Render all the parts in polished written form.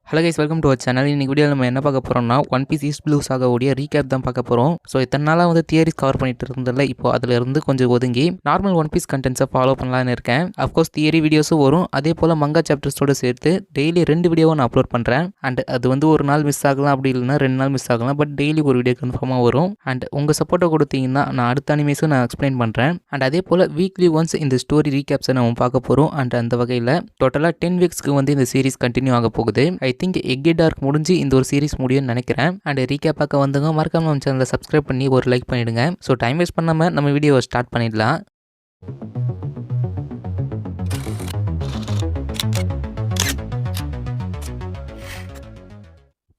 Hello guys, welcome to our channel. இன்னைக்கு வீடியோவில் நம்ம என்ன பார்க்க போகிறோம்னா, ஒன் பீஸ் ஈஸ்ட் ப்ளூ சாகாவுடைய ரீகேப் தான் பார்க்க போகிறோம். ஸோ இத்தனை நாளாக வந்து தியரிஸ் கவர் பண்ணிட்டு இருந்ததில்ல, இப்போ அதில் இருந்து கொஞ்சம் ஒதுங்கி நார்மல் ஒன் பீஸ் கண்டென்ட்ஸை ஃபாலோ பண்ணலான்னு இருக்கேன். அஃப்கோர்ஸ் தியரி வீடியோஸும் வரும், அதே போல் மங்கா சாப்டர்ஸோடு சேர்த்து டெய்லி 2 வீடியோவும் நான் அப்லோட் பண்ணுறேன். அண்ட் அது வந்து ஒரு நாள் மிஸ் ஆகலாம், அப்படி இல்லைனா 2 நாள் மிஸ் ஆகலாம், பட் டெய்லி ஒரு வீடியோ கன்ஃபார்மாக வரும். அண்ட் உங்கள் சப்போர்ட்டை கொடுத்தீங்கன்னா நான் அடுத்த அனிமேஸும் நான் எக்ஸ்பிளைன் பண்ணுறேன். அண்ட் அதே போல் வீக்லி ஒன்ஸ் இந்த ஸ்டோரி ரீகேப்ஸை நம்ம பார்க்க போகிறோம். அண்ட் அந்த வகையில் டோட்டலாக 10 வீக்ஸ்க்கு வந்து இந்த சீரிஸ் கண்டினியூ ஆக போகுது. ஐ திங்க் எக்கேடார் முடிஞ்சு இந்த ஒரு சீரிஸ் முடியும்னு நினைக்கிறேன். அண்ட் ரீகேப் பார்க்க வந்துங்க, மறக்காம நம்ம சேனலை சப்ஸ்கிரைப் பண்ணி ஒரு லைக் பண்ணிடுங்க. ஸோ டைம் வேஸ்ட் பண்ணாமல் நம்ம வீடியோவை ஸ்டார்ட் பண்ணிடலாம்.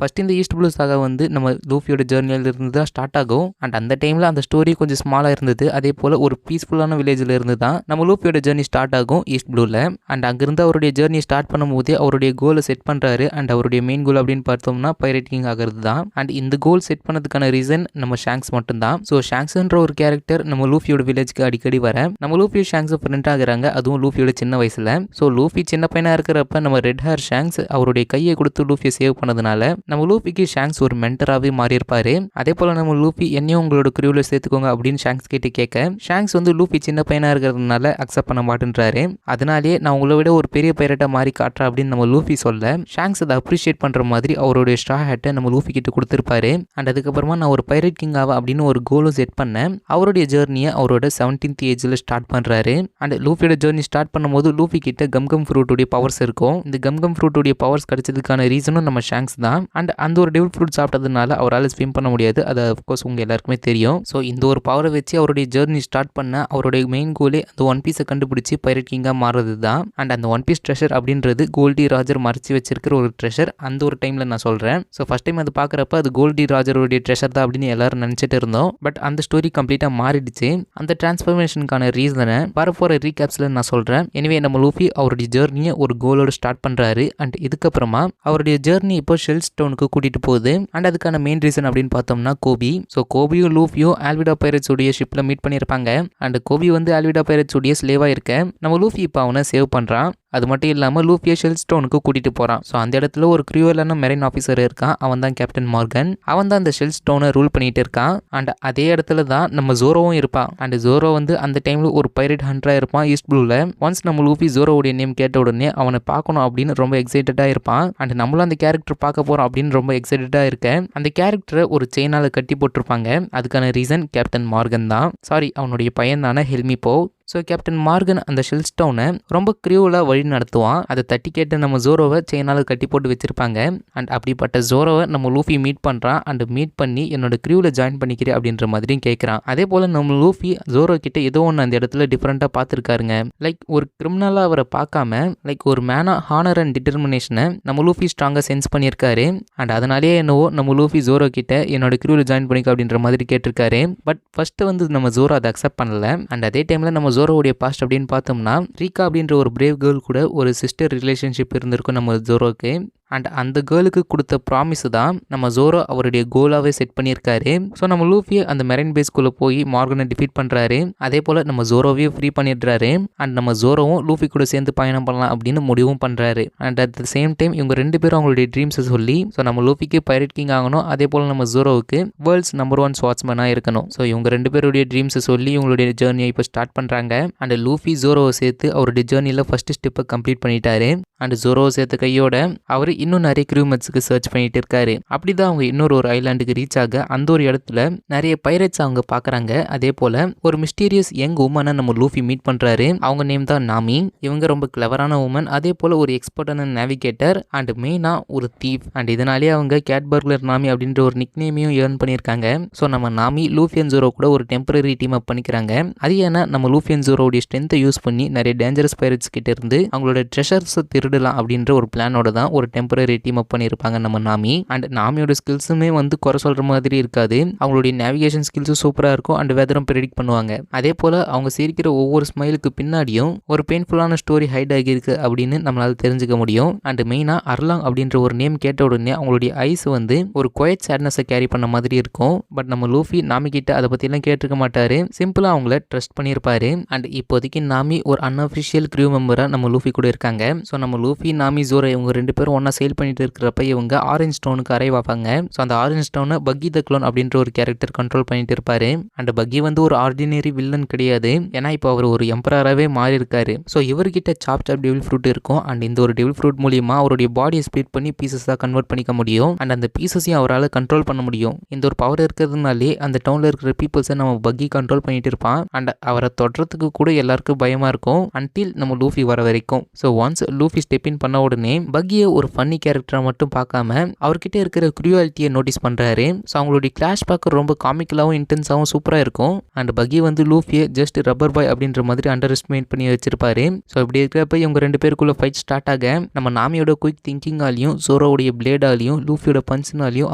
ஃபஸ்ட் இந்த ஈஸ்ட் ப்ளூ சாகா வந்து நம்ம லூஃபியோட ஜேர்னியில் இருந்து தான் ஸ்டார்ட் ஆகும். அண்ட் அந்த டைமில் அந்த ஸ்டோரி கொஞ்சம் ஸ்மாலாக இருந்தது. அதே போல் ஒரு பீஸ்ஃபுல்லான வில்லேஜில் இருந்து தான் நம்ம லூஃபியோட ஜேர்னி ஸ்டார்ட் ஆகும் ஈஸ்ட் ப்ளூவில். அண்ட் அங்கிருந்து அவருடைய ஜேர்னி ஸ்டார்ட் பண்ணும்போதே அவருடைய கோலை செட் பண்ணுறாரு. அண்ட் அவருடைய மெயின் கோல் அப்படின்னு பார்த்தோம்னா பைரேட் கிங் ஆகிறது தான். அண்ட் இந்த கோல் செட் பண்ணதுக்கான ரீசன் நம்ம ஷாங்க்ஸ் மட்டும்தான். ஸோ ஷாங்க்ஸ்ன்ற ஒரு கேரக்டர் நம்ம லூஃபியோட வில்லேஜ்க்கு அடிக்கடி வர நம்ம லூஃபி ஷாங்க்ஸ் ஃப்ரெண்ட் ஆகுறாங்க, அதுவும் லூஃபியோட சின்ன வயசில். ஸோ லூஃபி சின்ன பையனாக இருக்கிறப்ப நம்ம ரெட் ஹேர் ஷாங்க்ஸ் அவருடைய கையை கொடுத்து லூஃபியை சேவ் பண்ணதுனால நம்ம லூஃபிக்கு ஷாங்க்ஸ் ஒரு மென்டராகவே மாறி இருப்பாரு. அதே போல நம்ம லூஃபி என்னையும் உங்களோட கிரூவில் சேர்த்துக்கோங்க அப்படின்னு ஷாங்க்ஸ் கிட்ட கேட்க ஷாங்க்ஸ் வந்து லூஃபி சின்ன பையனா இருக்கிறதுனால அக்செப்ட் பண்ண மாட்டேன்றாரு. அதனாலே நான் உங்களை விட ஒரு பெரிய பைரட்டா மாறி காட்டுறேன் அப்படின்னு நம்ம லூஃபி சொல்ல ஷாங்க்ஸ் அதை அப்ரிஷியேட் பண்ற மாதிரி அவருடைய ஸ்ட்ரா ஹேட்டை நம்ம லூஃபி கிட்ட கொடுத்துருப்பாரு. அண்ட் அதுக்கப்புறமா நான் ஒரு பைரட் கிங் ஆவா அப்படின்னு ஒரு கோலும் செட் பண்ணேன். அவருடைய ஜேர்னியை அவரோட 17th ஏஜ்ல ஸ்டார்ட் பண்றாரு. அண்ட் லூஃபியோட ஜேர்னி ஸ்டார்ட் பண்ணும்போது லூஃபி கிட்ட கம் ஃப்ரூட்டுடைய பவர்ஸ் இருக்கும். இந்த கம் ஃப்ரூட்டுடைய பவர்ஸ் கிடைச்சதுக்கான ரீசனும் நம்ம ஷாங்க்ஸ் தான். அண்ட் அந்த ஒரு டெவில் ஃப்ரூட் சாப்பிட்டதுனால அவரால் ஸ்விம் பண்ண முடியாது, அது அஃப்கோர்ஸ் உங்கள் எல்லாருக்குமே தெரியும். ஸோ இந்த ஒரு பவரை வச்சு அவருடைய ஜேர்னி ஸ்டார்ட் பண்ண அவருடைய மெயின் கோலே அந்த ஒன் பீஸை கண்டுபிடிச்சி பைரட் கிங்காக மாறுறது தான். அண்ட் அந்த ஒன் பீஸ் ட்ரெஷர் அப்படின்றது கோல்டி ராஜர் மறைச்சி வச்சிருக்கிற ஒரு ட்ரெஷர். அந்த ஒரு டைமில் நான் சொல்கிறேன். ஸோ ஃபஸ்ட் டைம் அது பார்க்குறப்ப அது கோல்டி ராஜருடைய ட்ரெஷர் தான் அப்படின்னு எல்லாரும் நினச்சிட்டு இருந்தோம். பட் அந்த ஸ்டோரி கம்ப்ளீட்டாக மாறிடுச்சு. அந்த டிரான்ஸ்ஃபர்மேஷனுக்கான ரீசனை வரப்போகிற ரீகேப்ஸில் நான் சொல்கிறேன். எனவே நம்ம லூஃபி அவருடைய ஜேர்னியை ஒரு கோலோடு ஸ்டார்ட் பண்ணுறாரு. அண்ட் இதுக்கப்புறமா அவருடைய ஜேர்னி இப்போ ஷெல் ஸ்டோனுக்கு கூட்டிகிட்டு போகுது. அண்ட் அதுக்கான மெயின் ரீசன் அப்படின்னு பார்த்தோம்னா கோபி. ஸோ கோபியும் லூஃபியும் ஆல்விடா பைரட்ஸ் உடைய ஷிப்பில் மீட் பண்ணியிருப்பாங்க. அண்ட் கோபி வந்து ஆல்விடா பைரட்ஸ் உடைய ஸ்லேவாக இருக்க நம்ம லூஃபி இப்போ அவனை சேவ் பண்ணுறான். அது மட்டும் இல்லாமல் லூஃபியை ஷெல் ஸ்டோனுக்கு கூட்டிகிட்டு போகிறான். ஸோ அந்த இடத்துல ஒரு க்ரூவலான மெரைன் ஆஃபீஸர் இருக்கான், அவன் தான் கேப்டன் மார்கன். அவன் தான் அந்த ஷெல் ஸ்டோனை ரூல் பண்ணிட்டு இருக்கான். அண்ட் அதே இடத்துல தான் நம்ம ஜோரோவும் இருப்பான். அண்ட் ஜோரோ வந்து அந்த டைமில் ஒரு பைரட் ஹண்டராக இருப்பான் ஈஸ்ட் ப்ளூவில். ஒன்ஸ் நம்ம லூஃபி ஜோரோவுடைய நேம் கேட்ட உடனே அவனை பார்க்கணும் அப்படின்னு ரொம்ப எக்ஸைட்டடாக இருப்பான். அண்ட் நம்மளும் அந்த கேரக்டர் பார்க்க போகிறோம் அப்படின்னு ரொம்ப எக்ஸைட்டடாக இருக்கேன். அந்த கேரக்டரை ஒரு செயினால் கட்டி போட்டிருப்பாங்க. அதுக்கான ரீசன் கேப்டன் மார்கன் தான். சாரி, அவனுடைய பையன் தானே ஹெல்மி போ. ஸோ கேப்டன் மார்கன் அந்த ஷெல் ஸ்டோனை ரொம்ப க்ரியூவலாக வழி நடத்துவான். அதை தட்டி கேட்டு நம்ம ஜோரோவை செயினால் கட்டி போட்டு வச்சிருப்பாங்க. அண்ட் அப்படிப்பட்ட ஜோரோவை நம்ம லூஃபி மீட் பண்ணுறான். அண்ட் மீட் பண்ணி என்னோட க்ரியூவில் ஜாயின் பண்ணிக்கிறேன் அப்படின்ற மாதிரியும் கேட்குறான். அதே போல் நம்ம லூஃபி ஜோரோ கிட்ட ஏதோ ஒன்று அந்த இடத்துல டிஃப்ரெண்ட்டாக பார்த்துருக்காருங்க. லைக் ஒரு கிரிமினலாக அவரை பார்க்காம லைக் ஒரு மேனாக ஹானர் அண்ட் டிட்டர்மினேஷனை நம்ம லூஃபி ஸ்ட்ராங்காக சென்ஸ் பண்ணியிருக்காரு. அண்ட் அதனாலேயே என்னவோ நம்ம லூஃபி ஜோரோ கிட்ட என்னோட க்ரியூவில் ஜாயின் பண்ணிக்க அப்படின்ற மாதிரி கேட்டிருக்காரு. பட் ஃபர்ஸ்ட் வந்து நம்ம ஜோரோ அதை அக்செப்ட் பண்ணல. அண்ட் அதே டைமில் நம்ம ஜோரோவுடைய பாஸ்ட் அப்படின்னு பார்த்தோம்னா ரீகா அப்படின்ற ஒரு பிரேவ் கேர்ள் கூட ஒரு சிஸ்டர் ரிலேஷன்ஷிப் இருந்திருக்கும் நம்ம ஜோரோக்கு. அண்ட் அந்த கேர்ளுக்கு கொடுத்த ப்ராமிஸ் தான் நம்ம ஜோரோ அவருடைய கோலாகவே செட் பண்ணியிருக்காரு. ஸோ நம்ம லூஃபியை அந்த மெரைன் பேஸ்குள்ளே போய் மார்கனை டிஃபீட் பண்ணுறாரு. அதே போல் நம்ம ஜோரோவையும் ஃப்ரீ பண்ணிடுறாரு. அண்ட் நம்ம ஜோரோவும் லூஃபி கூட சேர்ந்து பயணம் பண்ணலாம் அப்படின்னு முடிவும் பண்ணுறாரு. And at the same time இவங்க 2 பேரும் அவங்களுடைய ட்ரீம்ஸை சொல்லி ஸோ நம்ம லூஃபிக்கு பைரட் கிங் ஆகணும், அதே போல் நம்ம ஜோரோவுக்கு வேர்ல்ட்ஸ் நம்பர் 1 ஸ்வாட்ஸ்மேனாக இருக்கணும். ஸோ இவங்க 2 பேருடைய ட்ரீம்ஸை சொல்லி இவங்களுடைய ஜேர்னியை இப்போ ஸ்டார்ட் பண்ணுறாங்க. அண்ட் லூஃபி ஜோரோவை சேர்த்து அவருடைய ஜேர்னியில் ஃபர்ஸ்ட் ஸ்டெப்பை கம்ப்ளீட் பண்ணிட்டாரு. அண்ட் ஜோரோவை சேர்த்த கையோட அவர் இன்னும் நிறைய க்ரூமெட்ஸுக்கு சர்ச் பண்ணிட்டு இருக்காரு. அப்படிதான் அவங்க இன்னொரு ஒரு ஐலாண்டுக்கு ரீச் ஆக அந்த ஒரு இடத்துல நிறைய பைரட்ஸ் அவங்க பார்க்குறாங்க. அதே போல ஒரு மிஸ்டீரியஸ் யங் உமனை நம்ம லூஃபி மீட் பண்றாரு. அவங்க நேம் தான் நாமி. இவங்க ரொம்ப கிளவரான உமன், அதே போல ஒரு எக்ஸ்பர்ட்டான நேவிகேட்டர் அண்ட் மெயினா ஒரு தீவ். அண்ட் இதனாலேயே அவங்க கேட் பர்க்லர் நாமி அப்படின்ற ஒரு நிக் நேமையும் ஏர்ன் பண்ணியிருக்காங்க. ஸோ நம்ம நாமி லூஃபி அண்ட் ஜோரோ கூட ஒரு டெம்பரரி டீம் அப் பண்ணிக்கிறாங்க. அது ஏன்னா நம்ம லூஃபி அண்ட் ஜோரோடைய ஸ்ட்ரென்த்தை யூஸ் பண்ணி நிறைய டேஞ்சரஸ் பைரட்ஸ் கிட்ட இருந்து அவங்களோட ட்ரெஷர்ஸை திருடலாம் அப்படின்ற ஒரு பிளானோட தான் ஒரு டெம்பரரி டீம் அப் பண்ணியிருப்பாங்க நம்ம நாமி. அண்ட் நாமியோட ஸ்கில்ஸுமே வந்து குறை சொல்கிற மாதிரி இருக்காது. அவங்களுடைய நேவிகேஷன் ஸ்கில்ஸும் சூப்பராக இருக்கும். அண்ட் வெதரும் ப்ரெடிக்ட் பண்ணுவாங்க. அதே போல் அவங்க சிரிக்கிற ஒவ்வொரு ஸ்மைலுக்கு பின்னாடியும் ஒரு பெயின்ஃபுல்லான ஸ்டோரி ஹைட் ஆகியிருக்கு அப்படின்னு நம்மளால் தெரிஞ்சுக்க முடியும். அண்ட் மெயினாக அர்லாங் அப்படின்ற ஒரு நேம் கேட்ட உடனே அவங்களுடைய ஐஸ் வந்து ஒரு குவைட் சேட்னஸை கேரி பண்ண மாதிரி இருக்கும். பட் நம்ம லூஃபி நாமி கிட்ட அதை பற்றிலாம் கேட்டிருக்க மாட்டாரு. சிம்பிளாக அவங்கள ட்ரஸ்ட் பண்ணியிருப்பாரு. அண்ட் இப்போதைக்கு நாமி ஒரு அன்அஃபிஷியல் க்ரூ மெம்பராக நம்ம லூஃபி கூட இருக்காங்க. ஸோ நம்ம லூஃபி, நாமி, ஜோரோ இவங்க 2 பேரும் ஒன்றா சேல் பண்ணிட்டு இருக்கிறப்ப இவங்க ஆரஞ்ச் ஸ்டோனுக்கு அரைவ் ஆவாங்க. ஸோ அந்த ஆரஞ்ச் ஸ்டோனை பக்கி த க்ளோன் அப்படின்ற ஒரு கேரக்டர் கண்ட்ரோல் பண்ணிட்டு இருப்பாரு. அண்ட் பக்கி வந்து ஒரு ஆர்டினரி வில்லன் கிடையாது, ஏன்னா இப்போ அவர் ஒரு எம்பரராகவே மாறி இருக்காரு. ஸோ இவர்கிட்ட சாப் டெவில் ஃப்ரூட் இருக்கும். அண்ட் இந்த ஒரு டெவில் ஃப்ரூட் மூலியமா அவருடைய பாடியை ஸ்பிளிட் பண்ணி பீசஸாக கன்வெர்ட் பண்ணிக்க முடியும். அண்ட் அந்த பீசஸையும் அவரால் கண்ட்ரோல் பண்ண முடியும். இந்த ஒரு பவர் இருக்கிறதுனாலே அந்த டவுனில் இருக்கிற பீப்புள்ஸை நம்ம பக்கி கண்ட்ரோல் பண்ணிட்டு இருப்பான். அண்ட் அவரை தொடுறதுக்கு கூட எல்லாருக்கும் பயமா இருக்கும் அன்டில் நம்ம லூஃபி வர வரைக்கும். So once Luffy step in பண்ண உடனே பக்கியை ஒரு ஃபன்னி கேரக்டரை மட்டும் பார்க்காம அவர்கிட்ட இருக்கிற குரூவாலிட்டியை நோட்டீஸ் பண்றாரு. ஸோ அவங்களுடைய கிளாஷ் பார்க்க ரொம்ப காமிக்கலாகவும் இன்டென்ஸாகவும் சூப்பராக இருக்கும். அண்ட் பக்கி வந்து லூஃபியை ஜஸ்ட் ரப்பர் பாய் அப்படின்ற மாதிரி அண்டர் எஸ்டிமேட் பண்ணி வச்சிருப்பாரு. ஸோ இப்படி இருக்கிறப்ப இவங்க 2 பேருக்குள்ள ஃபைட் ஸ்டார்ட் ஆக நம்ம நாமியோட குயிக் திங்கிங்காலையும் ஜோரோவுடைய பிளேடாலையும் லூஃபியோட பஞ்சினாலையும்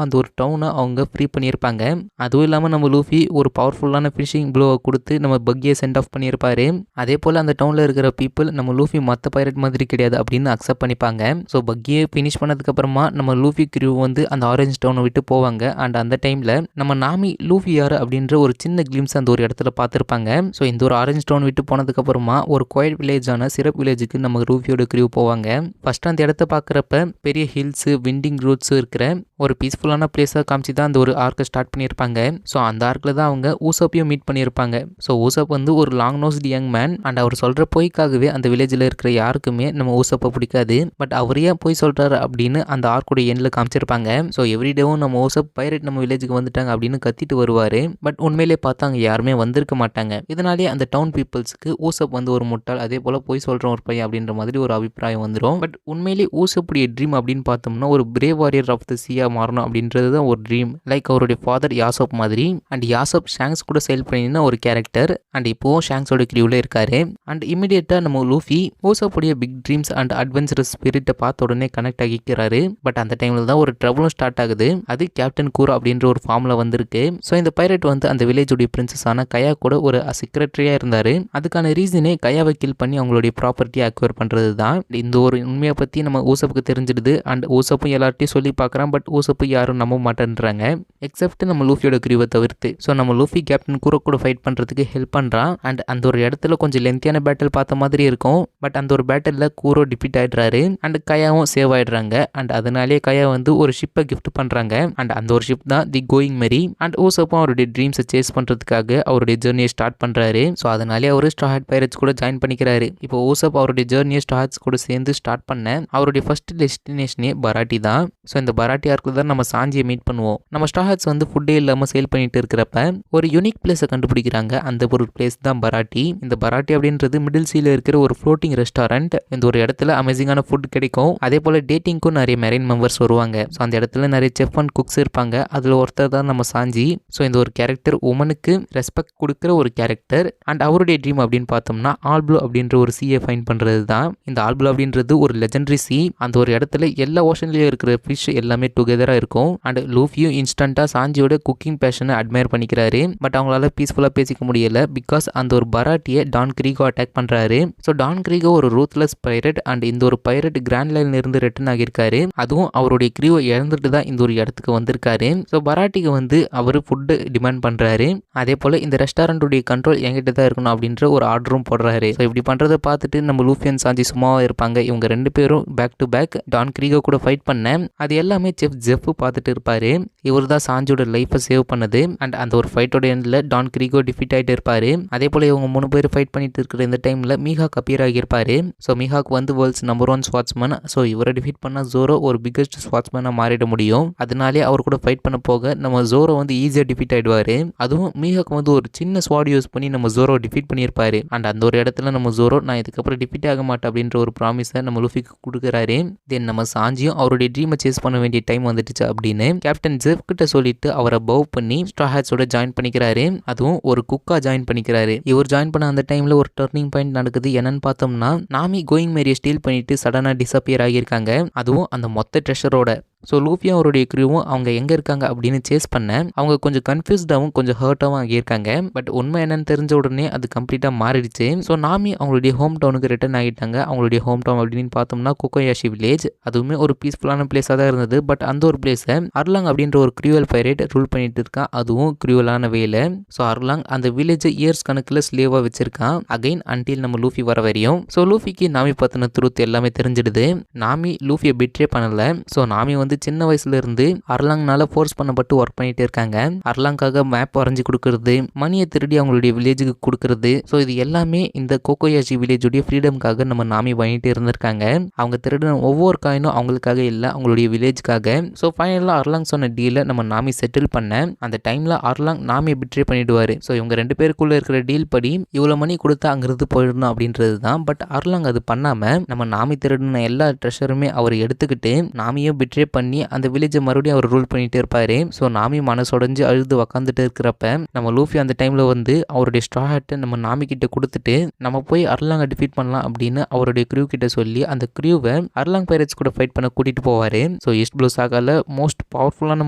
அந்த ஒரு டவுனை அவங்க ஃப்ரீ பண்ணியிருப்பாங்க. அதுவும் இல்லாமல் நம்ம லூஃபி ஒரு பவர்ஃபுல்லான ஃபினிஷிங் ப்ளோவை கொடுத்து நம்ம பக்கியை சென்ட் ஆஃப் பண்ணியிருப்பாரு. அதே போல் அந்த டவுனில் இருக்கிற பீப்புள் நம்ம லூஃபி மற்ற பைரட் மாதிரி கிடையாது அப்படின்னு அக்செப்ட் பண்ணிப்பாங்க. ஸோ பக்கியை ஃபினிஷ் பண்ணதுக்கு அப்புறமா நம்ம லூஃபி கிரூ வந்து அந்த ஆரஞ்ச் டவுனை விட்டு போவாங்க. அண்ட் அந்த டைமில் நம்ம நாமி லூஃபி யார் அப்படின்ற ஒரு சின்ன கிளிம்ஸ் அந்த ஒரு இடத்துல பார்த்துருப்பாங்க. ஸோ இந்த ஒரு ஆரஞ்ச் டவுன் விட்டு போனதுக்கு அப்புறமா ஒரு குவைட் வில்லேஜான சிரப் வில்லேஜுக்கு நம்ம லூஃபியோட கிரூ போவாங்க. ஃபர்ஸ்ட் அந்த இடத்த பார்க்குறப்ப பெரிய ஹில்ஸு, விண்டிங் ரூட்ஸு இருக்கிற ஒரு பீஸ்ஃபுல்லான பிளேஸாக காமிச்சு தான் அந்த ஒரு ஆர்க்கை ஸ்டார்ட் பண்ணியிருப்பாங்க. ஸோ அந்த ஆர்க்கில் தான் அவங்க ஊசப்பையும் மீட் பண்ணியிருப்பாங்க. ஸோ ஊசப் வந்து ஒரு long nosed young man. And அவர் சொல்கிற பொய்க்காகவே அந்த வில்லேஜில் இருக்கிற யாருக்குமே நம்ம ஊசப்பை பிடிக்காது. பட் அவர் ஏன் போய் சொல்கிறாரு அப்படின்னு அந்த ஆர்க்குடைய எண்ணில் காமிச்சிருப்பாங்க. ஸோ எவ்ரிடேவும் நம்ம ஊசப் பைரட் நம்ம வில்லேஜுக்கு வந்துட்டாங்க அப்படின்னு கத்திட்டு வருவார். பட் உண்மையிலே பார்த்தா அங்கே யாருமே வந்திருக்க மாட்டாங்க. இதனாலே அந்த டவுன் பீப்புள்ஸுக்கு ஊசப் வந்து ஒரு முட்டாள், அதே போல் போய் சொல்கிற ஒரு பையன் அப்படின்ற மாதிரி ஒரு அபிப்பிராயம் வந்துடும். பட் உண்மையிலே ஊசப்புடைய ட்ரீம் அப்படின்னு பார்த்தோம்னா ஒரு பிரேவ் வாரியர் ஆஃப் த சியா மாறணும் அப்படின்றது தான் ஒரு ட்ரீம். லைக் அவருடைய ஃபாதர் யாசப் மாதிரி. அண்ட் யாசப் ஷாங்ஸ் கூட சேல் பண்ணின ஒரு கேரக்டர். அண்ட் இப்போவும் ஷாங்ஸோட கிரீவில் இருக்காரு. அண்ட் இமிடியேட்டாக நம்ம லூஃபி ஊசப்புடைய பிக் ட்ரீம்ஸ் அண்ட் அட்வென்ச்சரஸ் ஸ்பிரிட்டை பார்த்த உடனே கனெக்ட் ஆகிக்கிறாரு. பட் அந்த டைமில் தான் ஒரு ட்ரபிளும் ஸ்டார்ட் ஆகுது. அது கேப்டன் கூரா அப்படின்ற ஒரு ஃபார்மில் வந்திருக்கு. ஸோ இந்த பைரட் வந்து அந்த வில்லேஜுடைய பிரின்சஸான கயா கூட ஒரு செக்ரட்டரியாக இருந்தார். அதுக்கான ரீசனே கயாவை கில் பண்ணி அவங்களுடைய ப்ராப்பர்ட்டியை அக்வயர் பண்ணுறது தான். இந்த ஒரு உண்மையை பற்றி நம்ம ஊசப்புக்கு தெரிஞ்சிடுது. அண்ட் ஊசப்பும் எல்லார்ட்டையும் சொல்லி பார்க்குறான். பட் ஊசப்பு யாரும் நம்ப மாட்டேன்றாங்க, எக்ஸப்ட் நம்ம லூஃபியோட கிரீவை தவிர்த்து. ஸோ நம்ம லூஃபி கேப்டன் கூரா கூட ஃபைட் பண்ணுறதுக்கு ஹெல்ப் பண்ணுறான். அண்ட் அந்த ஒரு இடத்துல கொஞ்சம் லென்த்தியான பேட்டில் பார்த்த மாதிரி இருக்கும். பட் அந்த ஒரு பேட்டிலில் கூரோ டிஃபீட் ஆகிடுறாரு. அண்ட் கயாவும் சேவ் ஆகிடுறாங்க. அண்ட் அதனாலே கயா வந்து ஒரு ஷிப்பை கிஃப்ட் பண்ணுறாங்க. அண்ட் அந்த ஒரு ஷிப் தான் தி கோயிங் மெரி. அண்ட் ஊசப்பும் அவருடைய ட்ரீம்ஸை சேஸ் பண்ணுறதுக்காக அவருடைய ஜேர்னியை ஸ்டார்ட் பண்ணுறாரு. ஸோ அதனாலே அவர் ஸ்ட்ரா ஹேட் பைரட்ஸ் கூட ஜாயின் பண்ணிக்கிறாரு. இப்போ ஊசப் அவருடைய ஜேர்னியை ஸ்ட்ரா ஹேட்ஸ் கூட சேர்ந்து ஸ்டார்ட் பண்ண அவருடைய ஃபர்ஸ்ட் டெஸ்டினேஷனே பராட்டி தான். ஸோ இந்த பராட்டி ஆர்க்கில் தான் நம்ம சாஞ்சியை மீட் பண்ணுவோம். நம்ம ஸ்ட்ரா ஹேட்ஸ் வந்து ஃபுட்டே இல்லாமல் சேல் பண்ணிட்டு இருக்கிறப்ப ஒரு யூனிக் பிளேஸை கண்டுபிடிக்கிறாங்க. அந்த ஒரு பிளேஸ் தான் பராட்டி. இந்த பராட்டி அப்படின்றது மிடில் சீல இருக்கிற ஒரு ஃப்ளோட்டிங் ரெஸ்டாரண்ட். இந்த ஒரு இடத்துல அமேசிங்கான ஃபுட் கிடைக்கும். அதே போல் டேட்டிங்க்கும் நிறைய மெரைன் மெம்பர்ஸ் வருவாங்க. ஸோ அந்த இடத்துல நிறைய செஃப் அண்ட் குக்ஸ் இருப்பாங்க. அதில் ஒருத்தர் தான் நம்ம சாஞ்சி. ஸோ இந்த ஒரு கேரக்டர் உமனுக்கு ரெஸ்பெக்ட் கொடுக்குற ஒரு கேரக்டர். அண்ட் அவருடைய ட்ரீம் அப்படின்னு பார்த்தோம்னா ஆல்ப்ளூ அப்படின்ற ஒரு சீயை ஃபைண்ட் பண்ணுறது தான். இந்த ஆல்ப்ளூ அப்படின்றது ஒரு லெஜெண்டரி சி. அந்த ஒரு இடத்துல எல்லா ஓஷன்லேயும் இருக்கிற ஃபிஷ் எல்லாமே டுகெதராக இருக்கும். அண்ட் லூஃபியும் இன்ஸ்டண்ட்டாக சாஞ்சியோட குக்கிங் பேஷனை அட்மையர் பண்ணிக்கிறாரு. பட் அவங்களால பீஸ்ஃபுல்லாக பேசிக்க முடியல. பிகாஸ் அந்த ஒரு பராட்டியை டான் கிரீகோ அட்டாக் பண்ணுறாரு. ஸோ டான் கிரீகோ ஒரு ரூத்லெஸ் பைரட். அண்ட் இந்த ஒரு பைரட் கிராண்ட் லைன்ல இருந்து ரிட்டர்ன் ஆகியிருக்காரு. அதுவும் அவருடைய கிரீவை இழந்துட்டு தான் இந்த ஒரு இடத்துக்கு வந்திருக்காரு. ஸோ பராட்டிக்கு வந்து அவர் ஃபுட்டு டிமாண்ட் பண்ணுறாரு. அதே போல் இந்த ரெஸ்டாரண்ட்டுடைய கண்ட்ரோல் என்கிட்ட தான் இருக்கணும் அப்படின்ற ஒரு ஆர்டரும் போடுறாரு. ஸோ இப்படி பண்ணுறதை பார்த்துட்டு நம்ம லூஃபி அண்ட் சாஞ்சி சும்மாவாக இருப்பாங்க. இவங்க 2 பேரும் பேக் டு பேக் டான் கிரீகோ கூட ஃபைட் பண்ண அது எல்லாமே செஃப் ஜெஃப் பார்த்துட்டு இருப்பாரு. இவர் தான் சாஞ்சியோட லைஃப்பை சேவ் பண்ணது. அண்ட் அந்த ஒரு ஃபைட்டோட எண்டில் டான் கிரீகோ டிஃபீட் ஆகிட்டு இருப்பாரு. அதே போல் இவங்க 3 பேர் ஃபைட் பண்ணிட்டு இருக்கிற இந்த டைமில் மீஹாக் அப்பியர் ஆகியிருப்பாரு. ஸோ மீஹாக் வந்து வேர்ல்ட்ஸ் நம்பர் 1 ஸ்வாட்ஸ்மேன். ஸோ இவரை டிஃபீட் பண்ணால் ஜோரோ ஒரு பிக்கஸ்ட் ஸ்வாட்ஸ்மேனாக மாறிட முடியும். அதனாலே அவர் கூட ஃபைட் பண்ண போக நம்ம ஜோரோ வந்து ஈஸியாக டிஃபீட் ஆகிடுவார். அதுவும் மீஹாக் வந்து ஒரு சின்ன ஸ்வாட் யூஸ் பண்ணி நம்ம ஜோரோ டிஃபீட் பண்ணியிருப்பாரு. அண்ட் அந்த ஒரு இடத்துல நம்ம ஜோரோ நான் இதுக்கப்புறம் டிஃபீட் ஆக மாட்டேன் அப்படின்ற ஒரு ப்ராமிஸை நம்ம லூஃபிக்கு கொடுக்குறாரு. தென் நம்ம சாஞ்சியும் அவருடைய ட்ரீமை சேஸ் பண்ண வேண்டிய டைம் வந்துடுச்சு அப்படின்னு கேப்டன் ஜெஃப் கிட்ட சொல்லிட்டு அவரை பவ் பண்ணி ஸ்ட்ரா ஹேட்ஸோட ஜாயின் பண்ணிக்கிறாரு. அதுவும் ஒரு குக்கா ஜாயின் பண்ணிக்கிறாரு. இவர் ஜாயின் பண்ண அந்த டைம்ல ஒரு டர்னிங் பாயிண்ட் நடக்குது. என்னன்னு பார்த்தோம்னா நாமி கோயிங் மேரியை ஸ்டீல் பண்ணிட்டு சடனா டிஸப்பியர் ஆகியிருக்காங்க. அதுவும் அந்த மொத்த ட்ரெஷரோட. ஸோ லூஃபியும் அவருடைய க்ரூவும் அவங்க எங்கே இருக்காங்க அப்படின்னு சேஸ் பண்ண அவங்க கொஞ்சம் கன்ஃபியூஸ்டாகவும் கொஞ்சம் ஹர்ட்டாகவும் ஆகியிருக்காங்க. பட் உண்மை என்னன்னு தெரிஞ்ச உடனே அது கம்ப்ளீட்டாக மாறிடுச்சு. ஸோ நாமி அவங்களுடைய ஹோம் டவுனுக்கு ரிட்டர்ன் ஆகிட்டாங்க. அவங்களுடைய ஹோம் டவுன் அப்படின்னு பார்த்தோம்னா கோகோயாஷி வில்லேஜ். அதுவுமே ஒரு பீஸ்ஃபுல்லான பிளேஸாக தான் இருந்தது. பட் அந்த ஒரு பிளேஸை அர்லாங் அப்படின்ற ஒரு க்ரூவல் பைரேட் ரூல் பண்ணிட்டு இருக்கான். அதுவும் க்ரூவலான வேலை. ஸோ அர்லாங் அந்த வில்லேஜை இயர்ஸ் கணக்கில் ஸ்லேவாக வச்சிருக்கான். அகைன் அன்டில் நம்ம லூஃபி வர வரையும். ஸோ லூஃபிக்கு நாமி பற்றின ட்ரூத் எல்லாமே தெரிஞ்சிடுது. நாமி லூஃபியை பிட்ரே பண்ணல. ஸோ நாமி வந்து சின்ன வயசுல இருந்து அர்லாங்னால ஃபோர்ஸ் பண்ணப்பட்டு ஒர்க் பண்ணிட்டு இருக்காங்க. அர்லாங்காக மேப் வரைஞ்சி கொடுக்கறது, மணியை திருடி அவங்களுடைய வில்லேஜுக்கு கொடுக்கறது. ஸோ இது எல்லாமே இந்த கோகோயாஷி வில்லேஜுடைய ஃப்ரீடம்காக நம்ம நாமி பண்ணிட்டு இருந்திருக்காங்க. அவங்க திருடின ஒவ்வொரு காயினும் அவங்களுக்காக இல்லை, அவங்களுடைய வில்லேஜுக்காக. ஸோ ஃபைனலாக அர்லாங் சொன்ன டீலை நம்ம நாமி செட்டில் பண்ண அந்த டைமில் அர்லாங் நாமியை பிட்ரே பண்ணிடுவார். ஸோ இவங்க 2 பேருக்குள்ளே இருக்கிற டீல் படி இவ்வளோ மணி கொடுத்தா அங்கிருந்து போயிடணும் அப்படின்றது தான். பட் அர்லாங் அது பண்ணாமல் நம்ம நாமி திருடின எல்லா ட்ரெஷருமே அவர் எடுத்துக்கிட்டு நாமியும் பிட்ரே பண்ணி அந்த வில்லேஜை மறுபடியும் அவர் ரூல் பண்ணிட்டு இருப்பாரு. ஸோ நாமி மனசொடைஞ்சு அழுது உக்காந்துட்டு இருக்கிறப்ப நம்ம லூஃபி அந்த டைம்ல வந்து அவருடைய ஸ்ட்ரா ஹேட்டை நம்ம நாமி கிட்ட கொடுத்துட்டு நம்ம போய் அர்லாங்கை டிஃபீட் பண்ணலாம் அப்படின்னு அவருடைய க்ரூ கிட்ட சொல்லி அந்த க்ரூவை அர்லாங் பைரட்ஸ் கூட ஃபைட் பண்ண கூட்டிட்டு போவாரு. ஸோ ஈஸ்ட் ப்ளூ சாகால மோஸ்ட் பவர்ஃபுல்லான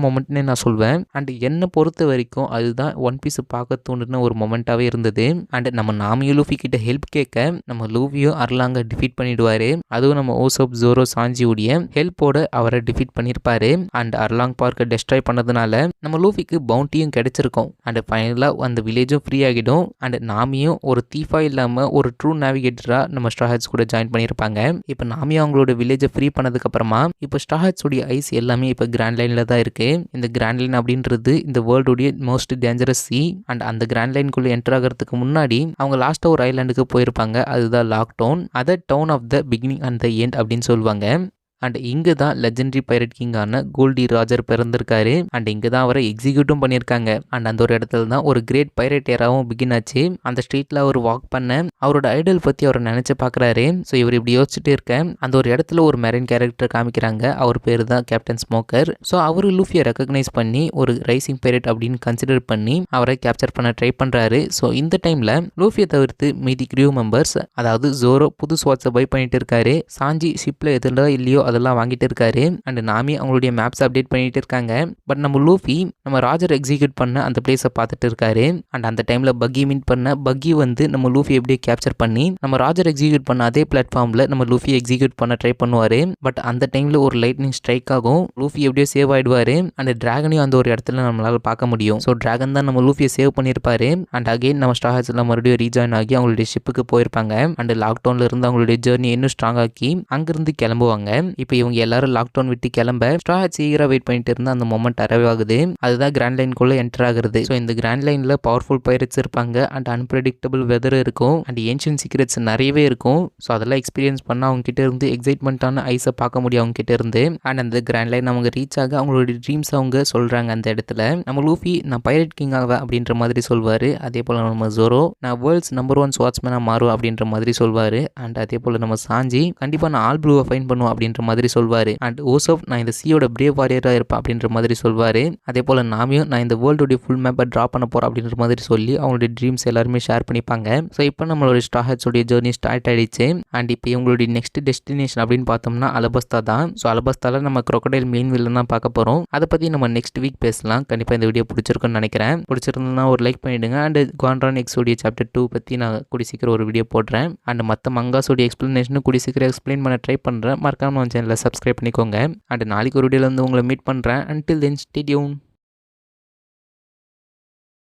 மொமெண்ட்னே நான் சொல்வேன். அண்ட் என்னை பொறுத்த வரைக்கும் அதுதான் ஒன் பீஸ் பார்க்க தோணுன ஒரு மொமெண்ட்டாகவே இருந்தது. அண்ட் நம்ம நாமியும் லூஃபி கிட்ட ஹெல்ப் கேட்க நம்ம லூஃபியும் அர்லாங்கை டிஃபீட் பண்ணிடுவாரு. அதுவும் நம்ம ஓசோப் ஜோரோ சாஞ்சியுடைய ஹெல்ப்போட அவரை டிஃபீட் பண்ணியிருப்பாரு. அண்ட் அர்லாங் பார்க்கை டெஸ்ட்ராய் பண்ணதுனால நம்ம லூஃபிக்கு பவுண்டியும் கிடைச்சிருக்கும். அண்ட் ஃபைனலாக அந்த வில்லேஜும் ஃப்ரீ ஆகிடும். அண்ட் நாமியும் ஒரு தீஃபா இல்லாமல் ஒரு ட்ரூ நேவிகேட்டராக நம்ம ஸ்ட்ராஹட்ஸ் கூட ஜாயின் பண்ணியிருப்பாங்க. இப்போ நாமியும் அவங்களோட வில்லேஜை ஃப்ரீ பண்ணதுக்கு அப்புறமா இப்போ ஸ்ட்ராஹட்ஸோடைய ஐஸ் எல்லாமே இப்போ கிராண்ட் லைனில் தான் இருக்கு. இந்த கிராண்ட் லைன் அப்படின்றது இந்த வேர்ல்டுடைய மோஸ்ட் டேஞ்சரஸ் சி. அண்ட் அந்த கிராண்ட் லைனுக்குள்ளே என்டர் ஆகிறதுக்கு முன்னாடி அவங்க லாஸ்ட்டாக ஒரு ஐலாண்டுக்கு போயிருப்பாங்க. அதுதான் லாக் டவுன். அதை town of the beginning and the end அப்படின்னு சொல்லுவாங்க. அண்ட் இங்கே தான் லெஜெண்டரி பைரட் கிங்கான கோல்டி ராஜர் பிறந்திருக்காரு. அண்ட் இங்கே தான் அவரை எக்ஸிக்யூட்டும் பண்ணியிருக்காங்க. அண்ட் அந்த ஒரு இடத்துல தான் ஒரு கிரேட் பைரட் ஏராவும் பிகின் ஆச்சு. அந்த ஸ்ட்ரீட்டில் அவர் வாக் பண்ண அவரோட ஐடல் பற்றி அவர் நினச்சி பார்க்குறாரு. ஸோ இவர் இப்படி யோசிச்சுட்டு இருக்க அந்த ஒரு இடத்துல ஒரு மெரைன் கேரக்டர் காமிக்கிறாங்க. அவர் பேர் தான் கேப்டன் ஸ்மோக்கர். ஸோ அவர் லூஃபியை ரெக்கக்னைஸ் பண்ணி ஒரு ரைசிங் பைரட் அப்படின்னு கன்சிடர் பண்ணி அவரை கேப்சர் பண்ண ட்ரை பண்ணுறாரு. ஸோ இந்த டைமில் லூஃபியை தவிர்த்து மீதி க்ரூ மெம்பர்ஸ் அதாவது ஜோரோ புது ஸ்வாட்ஸை பை பண்ணிட்டு இருக்காரு. சாஞ்சி ஷிப்பில் எதுல இல்லையோ அதெல்லாம் வாங்கிட்டு இருக்காரு. அண்ட் நாமி அவங்களுடைய மேப்ஸ் அப்டேட் பண்ணிட்டு இருக்காங்க. பட் நம்ம லூஃபி நம்ம ராஜர் எக்ஸிக்யூட் பண்ண அந்த பிளேஸை பார்த்துட்டு இருக்காரு. அண்ட் அந்த டைம்ல பக்கி மீட் பண்ண பக்கி வந்து நம்ம லூஃபி எப்படியே கேப்சர் பண்ணி நம்ம ராஜர் எக்ஸிக்யூட் பண்ண அதே பிளாட்ஃபார்ம்ல நம்ம லூஃபி எக்ஸிக்யூட் பண்ண ட்ரை பண்ணுவாரு. பட் அந்த டைம்ல ஒரு லைட்னிங் ஸ்ட்ரைக் ஆகும். லூஃபி எப்படியோ சேவ் ஆயிடுவாரு. அண்ட் டிராகனையும் அந்த ஒரு இடத்துல நம்மளால பார்க்க முடியும். ஸோ டிராகன் தான் நம்ம லூஃபியை சேவ் பண்ணியிருப்பாரு. அண்ட் அகைன் நம்ம ஸ்ட்ராஹட்ஸ் எல்லாம் மறுபடியும் ரீஜாயின் ஆகி அவங்களுடைய ஷிப்புக்கு போயிருப்பாங்க. அண்ட் லாக்டவுன்ல இருந்து அவங்களுடைய ஜேர்னி இன்னும் ஸ்ட்ராங் ஆக்கி அங்கிருந்து கிளம்புவாங்க. இப்போ இவங்க எல்லாரும் லாக்டவுன் விட்டு கிளம்ப ஸ்ட்ராஹட்ஸ் ஈகரா வெயிட் பண்ணிட்டு இருந்த அந்த மொமெண்ட் அரைவ் ஆகுது. அதுதான் கிராண்ட் லைனுக்குள்ள என்டர் ஆகுது. ஸோ இந்த கிராண்ட் லைன்ல பவர்ஃபுல் பைரட்ஸ் இருப்பாங்க. அண்ட் அன்பிரடிக்டபிள் வெதர் இருக்கும். அண்ட் ஏன்ஷியன் சீக்ரெட்ஸ் நிறையவே இருக்கும். ஸோ அதெல்லாம் எக்ஸ்பீரியன்ஸ் பண்ண அவங்க கிட்ட இருந்து எக்ஸைட்மெண்ட்டான ஐஸை பார்க்க முடியும் அவங்க கிட்ட இருந்து. அண்ட் அந்த கிராண்ட் லைன் அவங்க ரீச் ஆக அவங்களுடைய ட்ரீம்ஸ் அவங்க சொல்றாங்க. அந்த இடத்துல நம்ம லூஃபி நான் பைரட் கிங் ஆக அப்படின்ற மாதிரி சொல்வாரு. அதே போல நம்ம ஜோரோ நான் வேர்ல்ட்ஸ் நம்பர் 1 ஸ்வாட்ஸ்மேனா மாறும் அப்படின்ற மாதிரி சொல்வாரு. அண்ட் அதே போல நம்ம சாஞ்சி கண்டிப்பா நான் ஆல் ப்ளூவை ஃபைன் பண்ணுவோம் அப்படின்ற மாதிரி சொல்வாரு. அண்ட் ஓசோப் நான் இந்த சியோட பிரேவ் வாரியராக இருப்பேன் அப்படின்ற மாதிரி சொல்வாரு. அதே போல நாமியும் நான் இந்த வேர்ல்டுடைய ஃபுல் மேப்பை ட்ரா பண்ண போறேன் அப்படின்ற மாதிரி சொல்லி அவங்களுடைய ட்ரீம்ஸ் எல்லாருமே ஷேர் பண்ணிப்பாங்க. ஸோ இப்போ நம்மளோட ஸ்ட்ராஹட்ஸோடைய ஜேர்னி ஸ்டார்ட் ஆயிடுச்சு. அண்ட் இப்போ இவங்களுடைய நெக்ஸ்ட் டெஸ்டினேஷன் அப்படின்னு பார்த்தோம்னா அலபஸ்தா தான். ஸோ அலபஸ்தால நம்ம crocodile மெயின் வில்லன் தான் பார்க்க போறோம். அதை பத்தி நம்ம நெக்ஸ்ட் வீக் பேசலாம். கண்டிப்பா இந்த வீடியோ பிடிச்சிருக்குன்னு நினைக்கிறேன். பிடிச்சிருந்தா ஒரு லைக் பண்ணிடுங்க. அண்ட் குவாண்ட்ரான் எக்ஸோடைய சாப்டர் 2 பத்தி நான் கூடி சீக்கிரம் ஒரு வீடியோ போடுறேன். அண்ட் மற்ற மங்காஸோடைய எக்ஸ்பிளனேஷனும் கூடி சீக்கிரம் எக்ஸ்பிளைன் பண்ண ட்ரை பண்றேன். மறக்காம நம்ம சேனலை சப்ஸ்கிரைப் பண்ணிக்கோங்க. அண்ட் நாளைக்கு ஒரு வீடியோல வந்து உங்களை மீட் பண்றேன். until then stay tuned.